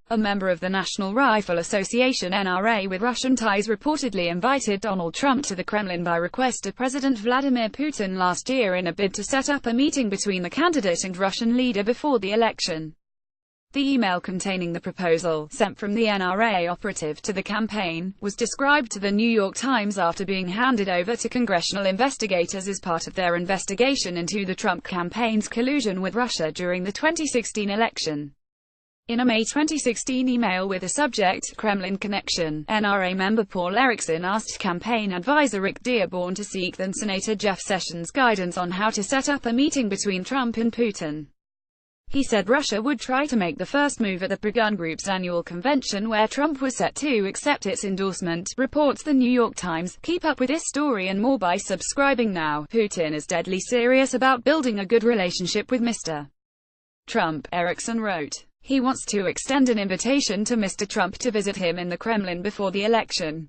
A member of the National Rifle Association (NRA) with Russian ties reportedly invited Donald Trump to the Kremlin by request of President Vladimir Putin last year in a bid to set up a meeting between the candidate and Russian leader before the election. The email containing the proposal, sent from the NRA operative to the campaign, was described to the New York Times after being handed over to congressional investigators as part of their investigation into the Trump campaign's collusion with Russia during the 2016 election. In a May 2016 email with the subject, Kremlin Connection, NRA member Paul Erickson asked campaign advisor Rick Dearborn to seek then Senator Jeff Sessions' guidance on how to set up a meeting between Trump and Putin. He said Russia would try to make the first move at the pro-gun group's annual convention where Trump was set to accept its endorsement, reports the New York Times. Keep up with this story and more by subscribing now. Putin is deadly serious about building a good relationship with Mr. Trump, Erickson wrote. He wants to extend an invitation to Mr. Trump to visit him in the Kremlin before the election.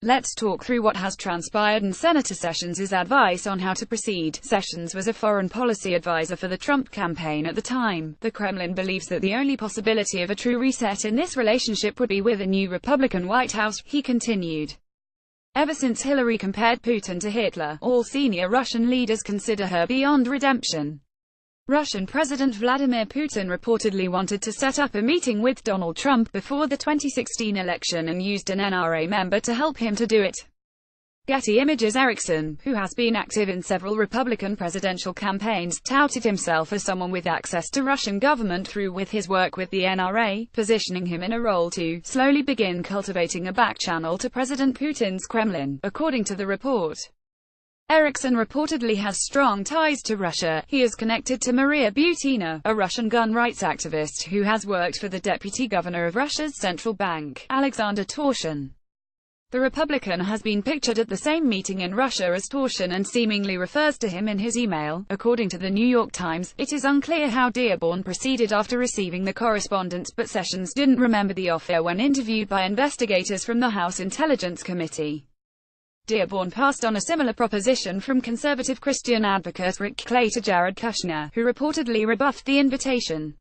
Let's talk through what has transpired and Senator Sessions' advice on how to proceed. Sessions was a foreign policy advisor for the Trump campaign at the time. The Kremlin believes that the only possibility of a true reset in this relationship would be with a new Republican White House, he continued. Ever since Hillary compared Putin to Hitler, all senior Russian leaders consider her beyond redemption. Russian President Vladimir Putin reportedly wanted to set up a meeting with Donald Trump before the 2016 election and used an NRA member to help him to do it. Getty Images. Erickson, who has been active in several Republican presidential campaigns, touted himself as someone with access to Russian government through with his work with the NRA, positioning him in a role to slowly begin cultivating a back channel to President Putin's Kremlin, according to the report. Erickson reportedly has strong ties to Russia. He is connected to Maria Butina, a Russian gun rights activist who has worked for the deputy governor of Russia's central bank, Alexander Torshin. The Republican has been pictured at the same meeting in Russia as Torshin and seemingly refers to him in his email. According to the New York Times, it is unclear how Dearborn proceeded after receiving the correspondence, but Sessions didn't remember the offer when interviewed by investigators from the House Intelligence Committee. Dearborn passed on a similar proposition from conservative Christian advocate Rick Clay to Jared Kushner, who reportedly rebuffed the invitation.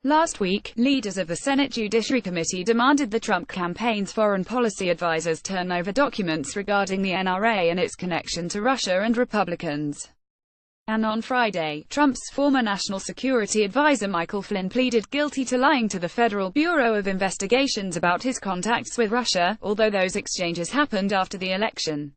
Last week, leaders of the Senate Judiciary Committee demanded the Trump campaign's foreign policy advisors turn over documents regarding the NRA and its connection to Russia and Republicans. And on Friday, Trump's former national security advisor Michael Flynn pleaded guilty to lying to the Federal Bureau of Investigations about his contacts with Russia, although those exchanges happened after the election.